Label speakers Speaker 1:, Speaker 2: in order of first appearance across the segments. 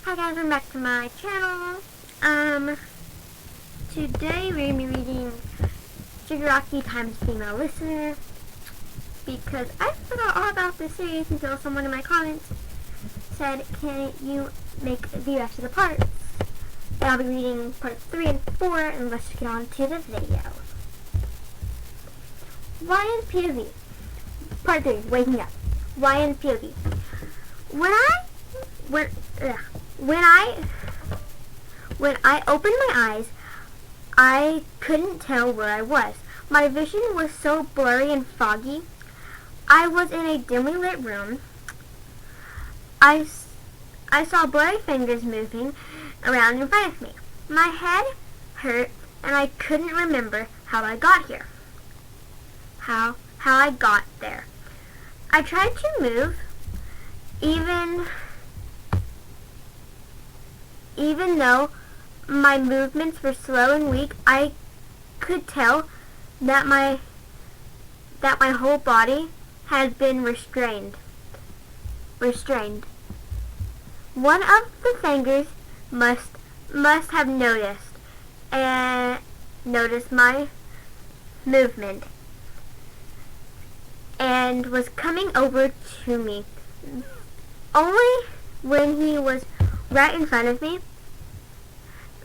Speaker 1: Hi guys, welcome back to my channel. Today we're going to be reading Shigaraki times Female Listener because I forgot all about this series until someone in my comments said, can you make the rest of the parts? And I'll be reading parts 3 and 4, and let's get on to the video. Ryan's POV. Part 3, Waking Up. Ryan's POV. When I opened my eyes, I couldn't tell where I was. My vision was so blurry and foggy. I was in a dimly lit room. I saw blurry fingers moving around in front of me. My head hurt, and I couldn't remember how I got here. How I got there. I tried to move, even though my movements were slow and weak. I could tell that my whole body had been restrained. One of the fingers must have noticed my movement and was coming over to me. Only when he was right in front of me,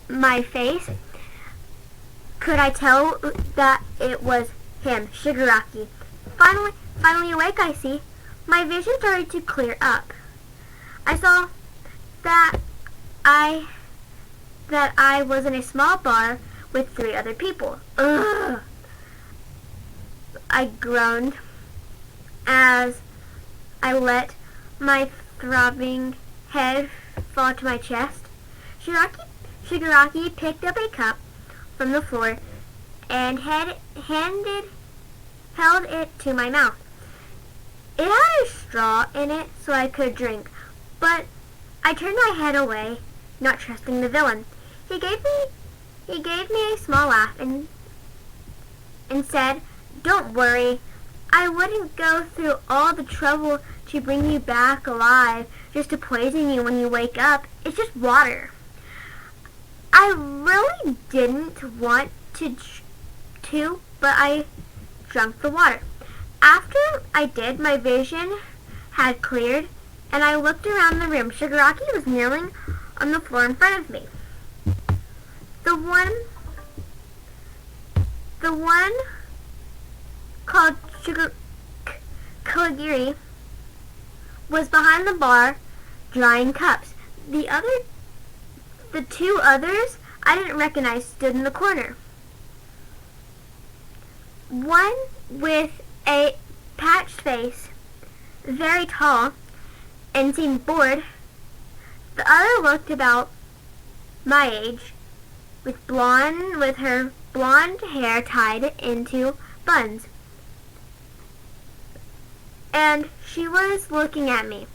Speaker 1: my face, could I tell that it was him, Shigaraki. Finally awake, I see. My vision started to clear up. I saw that I was in a small bar with 3 other people. Ugh! I groaned as I let my throbbing head fall to my chest. Shigaraki picked up a cup from the floor and held it to my mouth. It had a straw in it so I could drink, but I turned my head away, not trusting the villain. He gave me a small laugh and said, "Don't worry. I wouldn't go through all the trouble to bring you back alive just to poison you when you wake up. It's just water." I really didn't want to, but I drank the water. After I did, my vision had cleared, and I looked around the room. Shigaraki was kneeling on the floor in front of me. The one called Kaligiri was behind the bar drying cups. The 2 others I didn't recognize stood in the corner. One with a patched face, very tall, and seemed bored. The other looked about my age, with her blonde hair tied into buns. And she was looking at me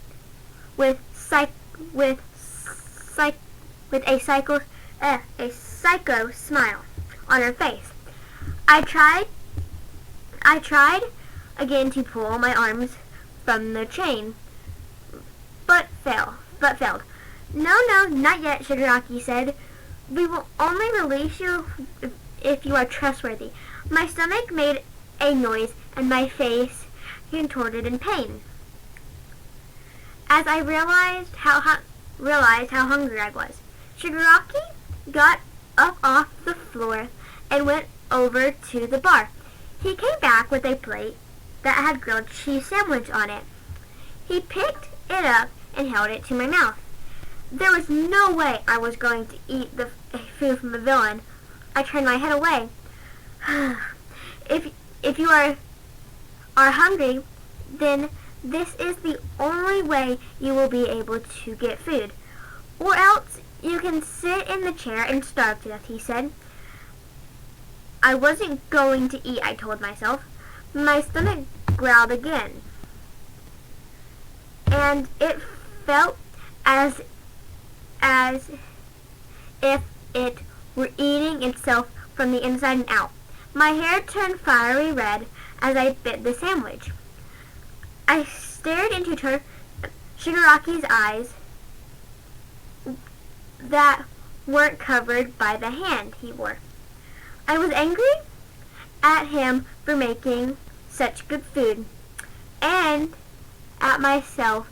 Speaker 1: with a psycho smile on her face. I tried again to pull my arms from the chain, but failed. No, not yet, Shigaraki said. We will only release you if you are trustworthy. My stomach made a noise and my face contorted in pain as I realized how hungry I was. Shigaraki got up off the floor and went over to the bar. He came back with a plate that had grilled cheese sandwich on it. He picked it up and held it to my mouth. There was no way I was going to eat the food from the villain. I turned my head away. If you are hungry, then this is the only way you will be able to get food. Or else you can sit in the chair and starve to death, he said. I wasn't going to eat, I told myself. My stomach growled again, and it felt as if it were eating itself from the inside and out. My hair turned fiery red as I bit the sandwich. I stared into Shigaraki's eyes that weren't covered by the hand he wore. I was angry at him for making such good food, and at myself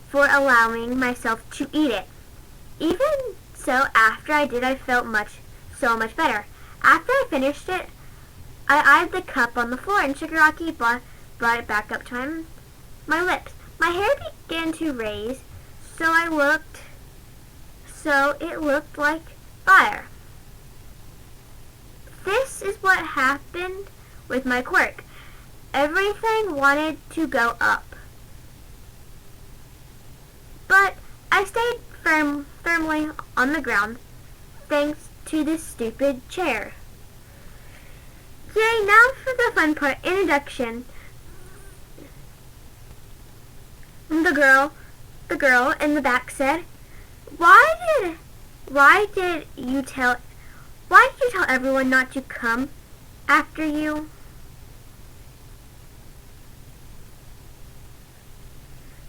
Speaker 1: for allowing myself to eat it. Even so, after I did, I felt so much better. After I finished it, I eyed the cup on the floor, and Shigaraki brought it back up to my lips. My hair began to raise, so it looked like fire. This is what happened with my quirk. Everything wanted to go up, but I stayed firmly on the ground thanks to this stupid chair. Yay, now for the fun part, introduction. The girl in the back said, Why did you tell everyone not to come after you?"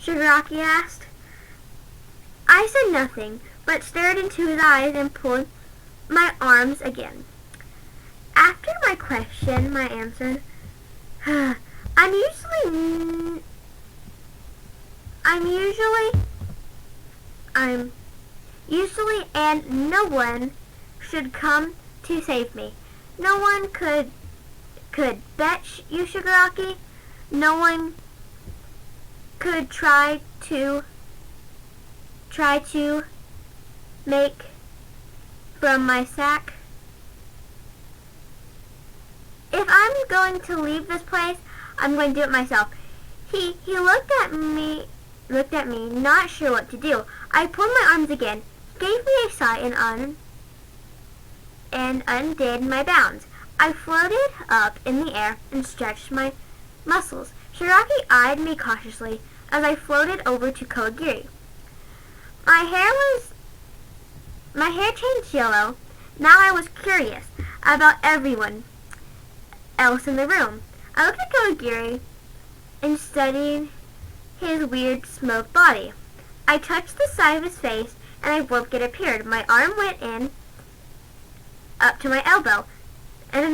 Speaker 1: Shigaraki asked. I said nothing, but stared into his eyes and pulled my arms again. After my question, my answer, I'm usually, and no one should come to save me. No one could bet you, Shigaraki. No one could try to make from my sack. If I'm going to leave this place, I'm going to do it myself. He looked at me, not sure what to do. I pulled my arms again, gave me a sigh, and undid my bounds. I floated up in the air and stretched my muscles. Shigaraki eyed me cautiously as I floated over to Kawagiri. My hair changed yellow. Now I was curious about everyone else in the room. I looked at Kawagiri and studied his weird smoked body. I touched the side of his face, and a blanket appeared. My arm went in up to my elbow, and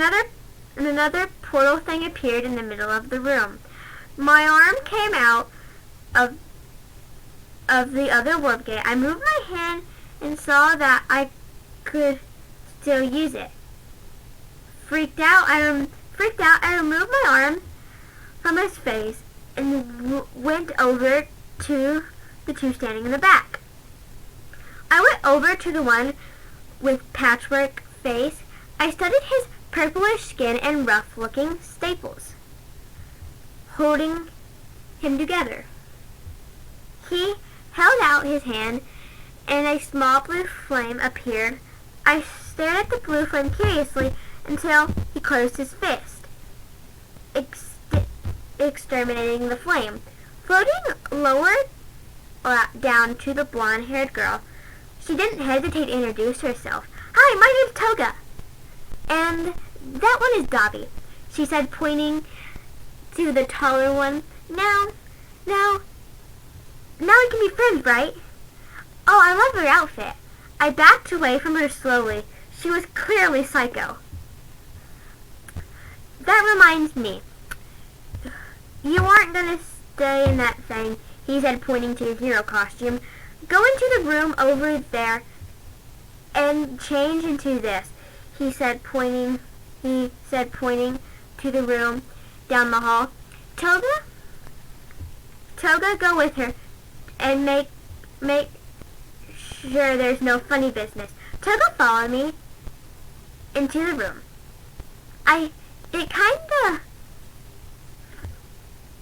Speaker 1: another portal thing appeared in the middle of the room. My arm came out of the other warp gate. I moved my hand and saw that I could still use it. Freaked out, I removed my arm from his face and went over to the two standing in the back. I went over to the one with patchwork face. I studied his purplish skin and rough-looking staples holding him together. He held out his hand, and a small blue flame appeared. I stared at the blue flame curiously until he closed his fist, exterminating the flame. Floating lower down to the blonde-haired girl, she didn't hesitate to introduce herself. "Hi, my name's Toga. And that one is Dobby," she said, pointing to the taller one. Now we can be friends, right? Oh, I love her outfit." I backed away from her slowly. She was clearly psycho. "That reminds me. You aren't going to stay in that thing," he said, pointing to his hero costume. "Go into the room over there and change into this," he said, pointing to the room down the hall. Toga, go with her and make sure there's no funny business." Toga followed me into the room.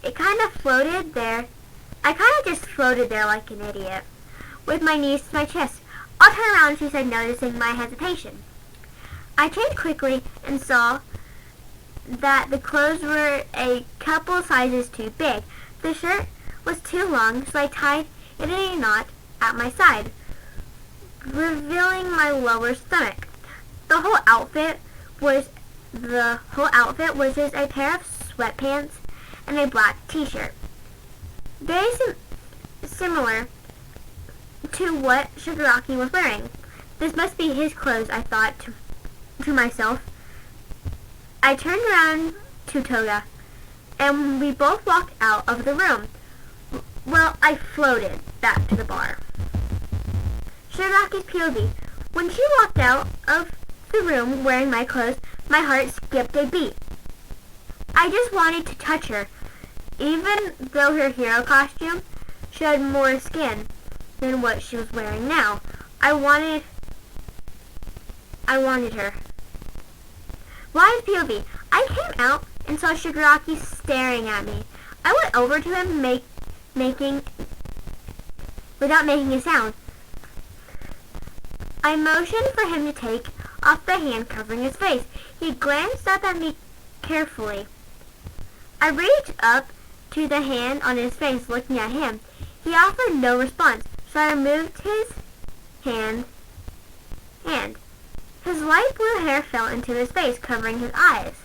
Speaker 1: It kind of floated there. I kind of just floated there like an idiot, with my knees to my chest. "I'll turn around," she said, noticing my hesitation. I changed quickly and saw that the clothes were a couple sizes too big. The shirt was too long, so I tied it in a knot at my side, revealing my lower stomach. The whole outfit was just a pair of sweatpants and a black t-shirt, very similar to what Shigaraki was wearing. This must be his clothes, I thought to myself. I turned around to Toga, and we both walked out of the room. Well, I floated back to the bar. Shigaraki's POV. When she walked out of the room wearing my clothes, my heart skipped a beat. I just wanted to touch her, even though her hero costume showed more skin than what she was wearing now. I wanted her. Why POV? I came out and saw Shigaraki staring at me. I went over to him without making a sound. I motioned for him to take off the hand covering his face. He glanced up at me carefully. I reached up to the hand on his face, looking at him. He offered no response, so I removed his hand. His light blue hair fell into his face, covering his eyes.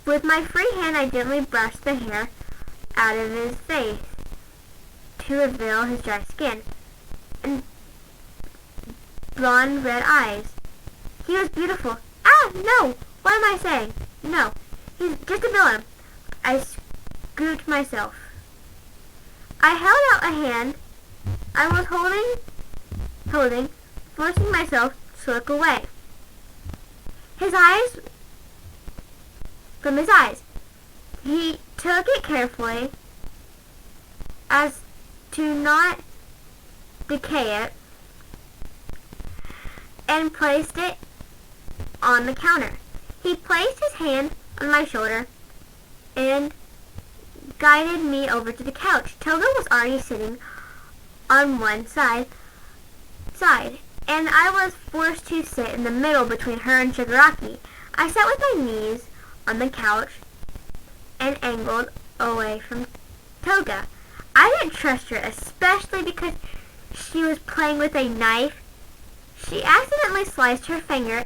Speaker 1: With my free hand, I gently brushed the hair out of his face to reveal his dry skin and blonde red eyes. He was beautiful. Ah, no! What am I saying? No, he's just a villain. I scooped myself. I held out a hand I was holding, forcing myself to look away. From his eyes. He took it carefully as to not decay it and placed it on the counter. He placed his hand on my shoulder and guided me over to the couch. Toga was already sitting on one side, and I was forced to sit in the middle between her and Shigaraki. I sat with my knees on the couch and angled away from Toga. I didn't trust her, especially because she was playing with a knife. She accidentally sliced her finger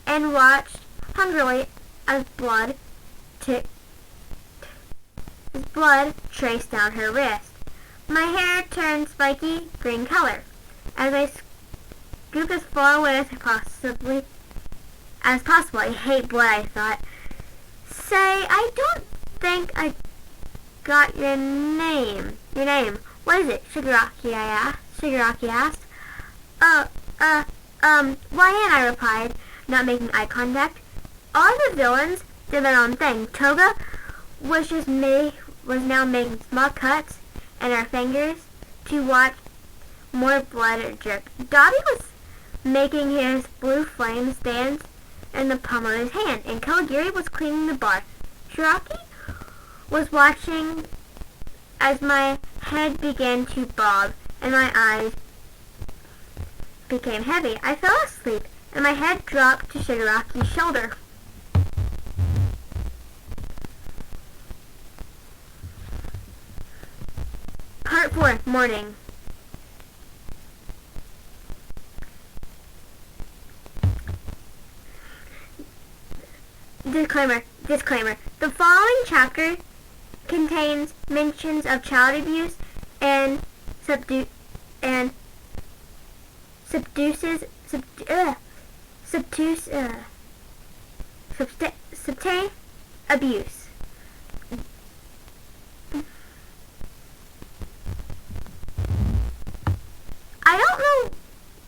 Speaker 1: and watched hungrily as blood traced down her wrist. My hair turned spiky green color as I scooped as far away as possible. I hate blood, I thought. Say, I don't think I got your name. What is it? Shigaraki asked. YN, I replied, not making eye contact. All the villains did their own thing. Toga was now making small cuts in her fingers to watch more blood drip. Dobby was making his blue flames dance in the palm of his hand, and Kawagiri was cleaning the bar. Shiraki was watching as my head began to bob and my eyes became heavy. I fell asleep, and my head dropped to Shigaraki's shoulder. Part 4, Morning. Disclaimer. The following chapter contains mentions of child abuse and substance abuse. I don't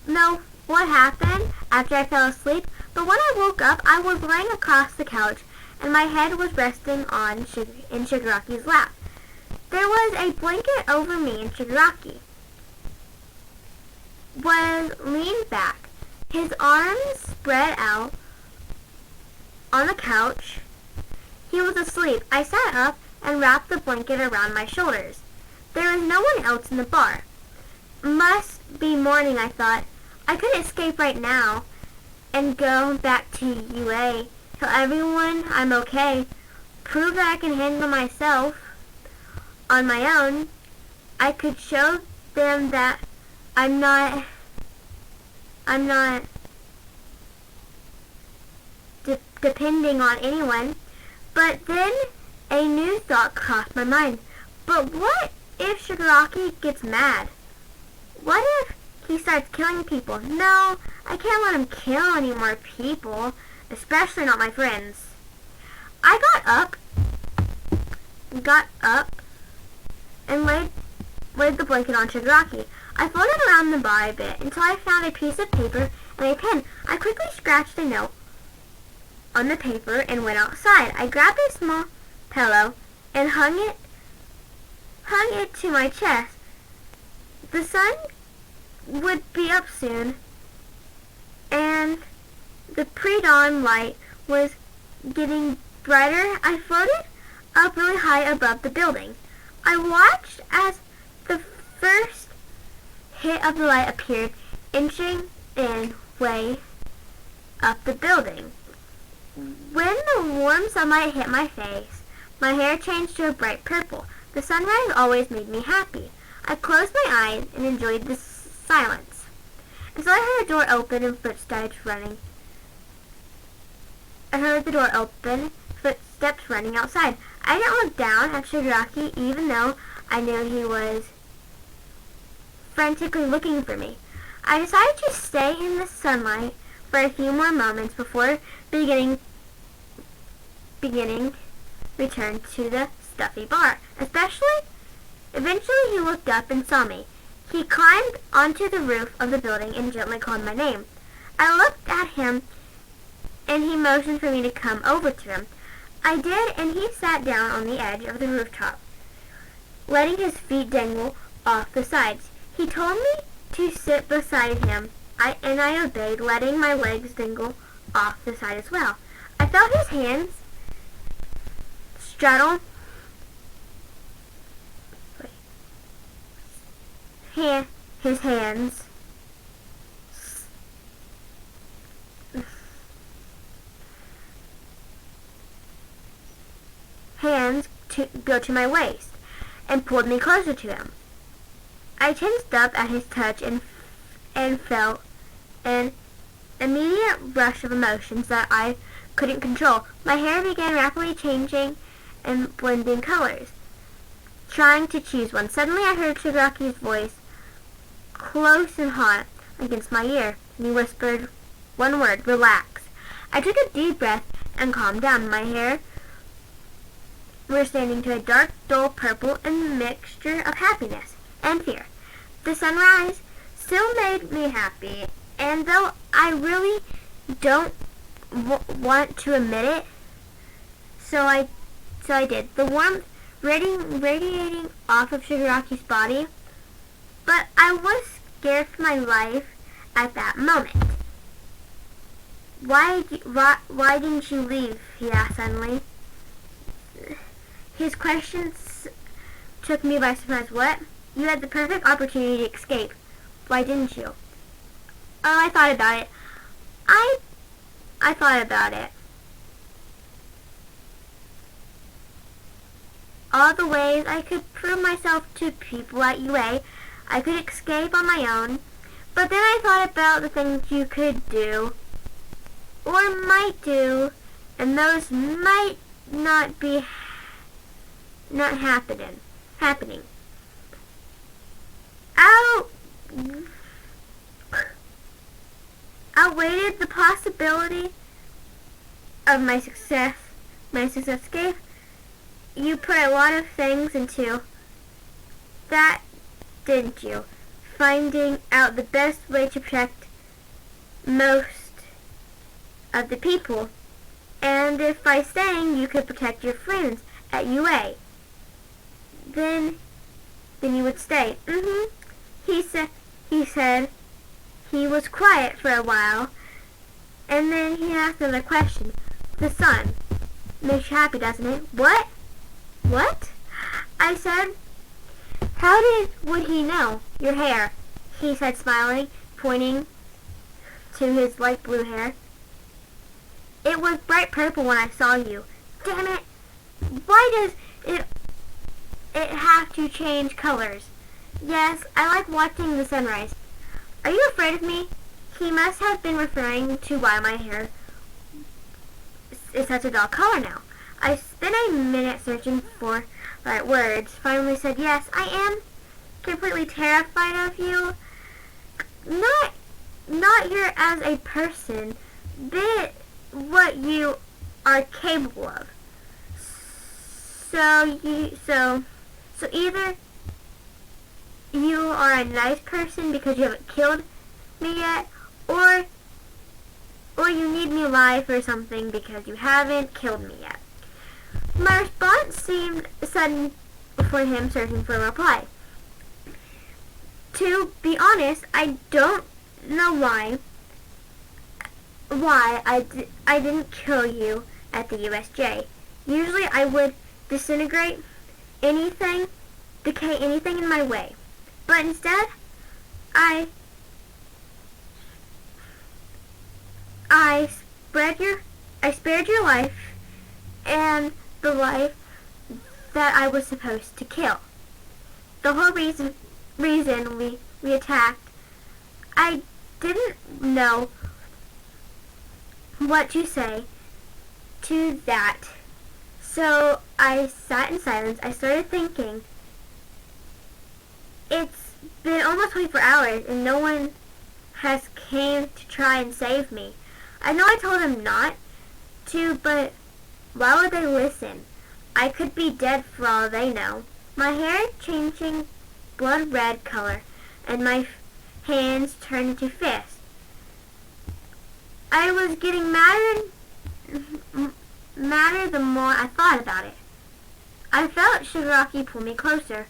Speaker 1: know what happened after I fell asleep, but when I woke up, I was laying across the couch, and my head was resting in Shigaraki's lap. There was a blanket over me, and Shigaraki was leaned back, his arms spread out on the couch. He was asleep. I sat up and wrapped the blanket around my shoulders. There was no one else in the bar. Must be morning, I thought. I could escape right now and go back to UA. Tell everyone I'm okay. Prove that I can handle myself on my own. I could show them that I'm not depending on anyone. But then a new thought crossed my mind. But what if Shigaraki gets mad? What if he starts killing people. No, I can't let him kill any more people, especially not my friends. I got up and laid the blanket on shigraki. I floated around the bar a bit until I found a piece of paper and a pen. I quickly scratched a note on the paper and went outside. I grabbed a small pillow and hung it to my chest. The sun would be up soon, and the pre-dawn light was getting brighter. I floated up really high above the building. I watched as the first hit of the light appeared, inching in way up the building. When the warm sunlight hit my face, my hair changed to a bright purple. The sunrise always made me happy. I closed my eyes and enjoyed the silence until I heard the door open and footsteps running. Footsteps running outside. I didn't look down at shigraki, even though I knew he was frantically looking for me. I decided to stay in the sunlight for a few more moments before beginning return to the stuffy bar. Eventually he looked up and saw me. He climbed onto the roof of the building and gently called my name. I looked at him and he motioned for me to come over to him. I did, and he sat down on the edge of the rooftop, letting his feet dangle off the sides. He told me to sit beside him, and I obeyed, letting my legs dangle off the side as well. I felt his hands straddle his hands to go to my waist and pulled me closer to him. I tensed up at his touch and felt an immediate rush of emotions that I couldn't control. My hair began rapidly changing and blending colors, trying to choose one. Suddenly I heard Shigaraki's voice close and hot against my ear, and he whispered one word: relax. I took a deep breath and calmed down. My hair were standing to a dark, dull purple, and a mixture of happiness and fear. The sunrise still made me happy, and though I really don't want to admit it, so I did. The warmth radiating off of Shigaraki's body, but I was scared for my life at that moment. Why didn't you leave? He asked suddenly. His questions took me by surprise. What? You had the perfect opportunity to escape. Why didn't you? Oh, I thought about it. I thought about it. All the ways I could prove myself to people at UA. I could escape on my own. But then I thought about the things you could do, or might do, and those might not happening. Outweighed the possibility of my success escape. You put a lot of things into that, didn't you? Finding out the best way to protect most of the people. And if by staying you could protect your friends at UA, then you would stay. He said he was quiet for a while, and then he asked another question. The sun makes you happy, doesn't it? What? I said. Would he know? Your hair, he said, smiling, pointing to his light blue hair. It was bright purple when I saw you. Damn it! Why does it have to change colors? Yes, I like watching the sunrise. Are you afraid of me? He must have been referring to why my hair is such a dull color now. I spent a minute searching for the right words, finally said, yes, I am completely terrified of you. not here as a person, but what you are capable of. So either you are a nice person because you haven't killed me yet, or you need me alive or something because you haven't killed me yet. My response seemed sudden for him, searching for a reply. To be honest, I don't know why I didn't kill you at the USJ. Usually I would disintegrate anything, decay anything in my way. But instead, I spared your life and the life that I was supposed to kill. The whole reason we attacked, I didn't know what to say to that. So I sat in silence. I started thinking, it's been almost 24 hours and no one has came to try and save me. I know I told them not to, but why would they listen? I could be dead for all they know. My hair changing blood red color and my hands turned into fists. I was getting madder the more I thought about it. I felt Shigaraki pull me closer.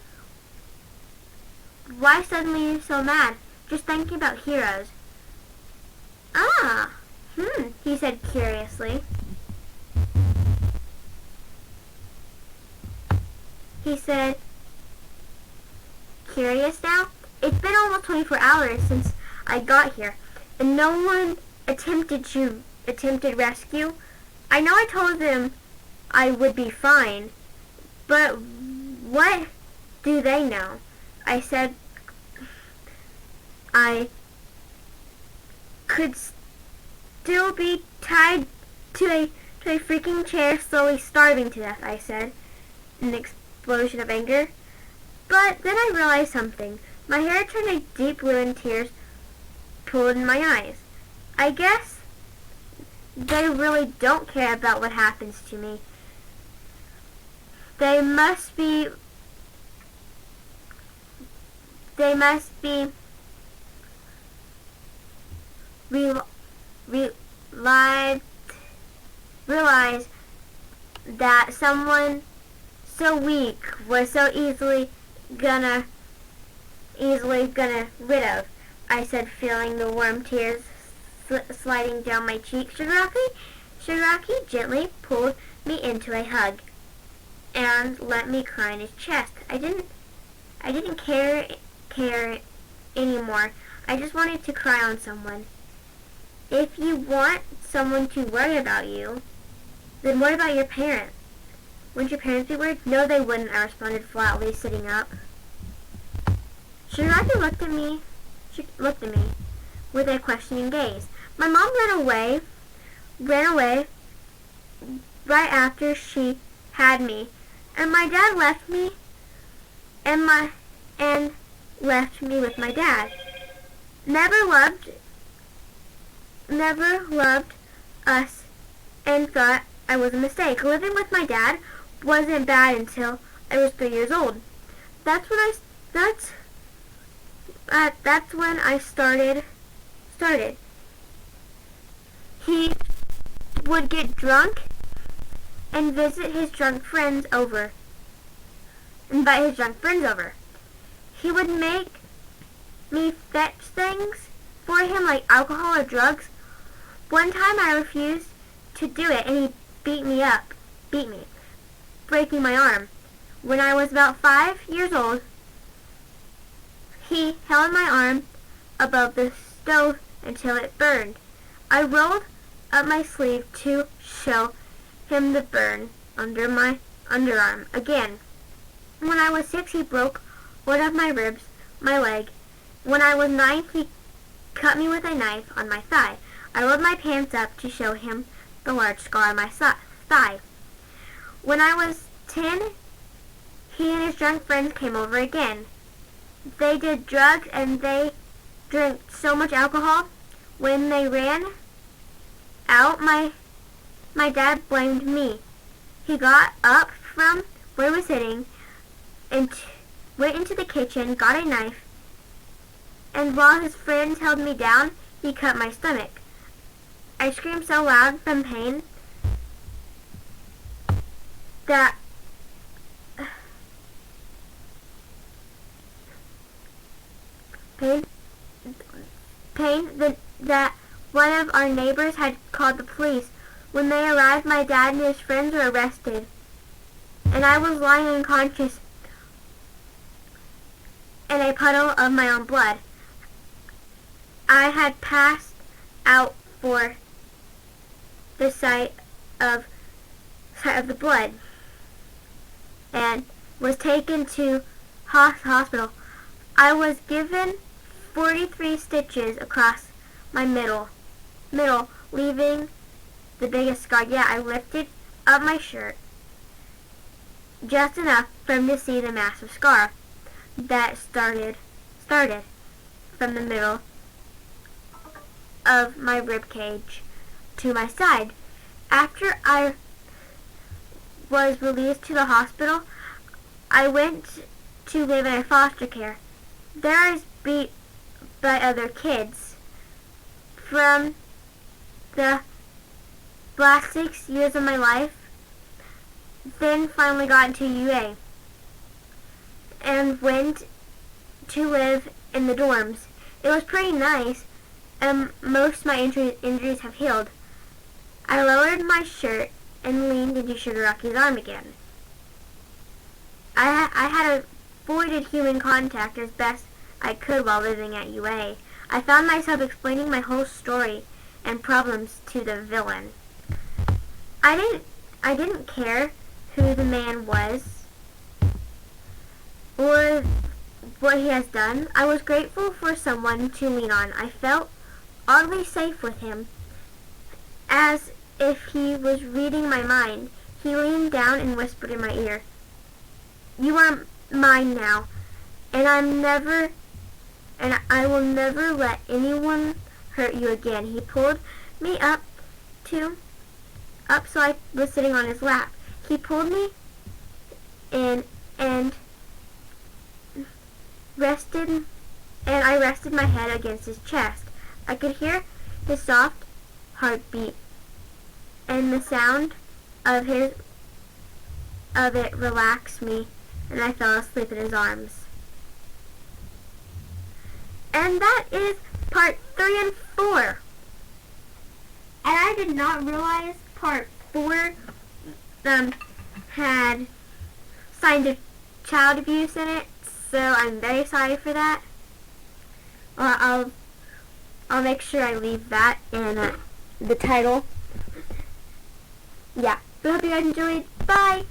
Speaker 1: Why suddenly so mad? Just thinking about heroes. Ah, he said curiously. He said, curious now? It's been almost 24 hours since I got here, and no one attempted rescue. I know I told them I would be fine, but what do they know? I said I could still be tied to a freaking chair, slowly starving to death, I said, in an explosion of anger. But then I realized something. My hair turned a deep blue and tears pooled in my eyes. I guess they really don't care about what happens to me. They must be realize that someone so weak was so easily gonna rid of. I said, feeling the warm tears sliding down my cheek. Shigaraki gently pulled me into a hug and let me cry in his chest. I didn't care anymore. I just wanted to cry on someone. If you want someone to worry about you, then what about your parents? Wouldn't your parents be worried? No, they wouldn't, I responded flatly, sitting up. Shigaraki looked at me with a questioning gaze. My mom ran away right after she had me, and my dad left me with my dad. Never loved us and thought I was a mistake. Living with my dad wasn't bad until I was 3 years old. That's when I started. He would get drunk and invite his drunk friends over. He would make me fetch things for him like alcohol or drugs. One time I refused to do it and he beat me, breaking my arm. When I was about 5 years old, he held my arm above the stove until it burned. I rolled up my sleeve to show him the burn under my underarm. Again, when I was 6, he broke one of my ribs, my leg. When I was 9, he cut me with a knife on my thigh. I rolled my pants up to show him the large scar on my thigh. When I was 10, he and his drunk friends came over again. They did drugs and they drank so much alcohol. When they ran out, my dad blamed me. He got up from where he was sitting and went into the kitchen, got a knife, and while his friends held me down, he cut my stomach. I screamed so loud from pain that that one of our neighbors had called the police. When they arrived, my dad and his friends were arrested, and I was lying unconscious in a puddle of my own blood. I had passed out for the sight of the blood and was taken to hospital. I was given 43 stitches across my middle, leaving the biggest scar. Yeah, I lifted up my shirt just enough for him to see the massive scar that started from the middle of my rib cage to my side. After I was released to the hospital, I went to live in a foster care. There I was beat by other kids. From the last 6 years of my life, then finally got into UA and went to live in the dorms. It was pretty nice, and most of my injuries have healed. I lowered my shirt and leaned into Shigaraki's arm again. I had avoided human contact as best I could while living at UA. I found myself explaining my whole story and problems to the villain. I didn't care who the man was or what he has done. I was grateful for someone to lean on. I felt oddly safe with him, as if he was reading my mind. He leaned down and whispered in my ear, "You are mine now, and I will never let anyone hurt you again." He pulled me up so I was sitting on his lap. He pulled me in and I rested my head against his chest. I could hear his soft heartbeat, and the sound of it relaxed me, and I fell asleep in his arms. And that is part 3 and 4. And I did not realize part 4 had signs of child abuse in it, so I'm very sorry for that. I'll make sure I leave that in the title. Yeah, so I hope you guys enjoyed. Bye!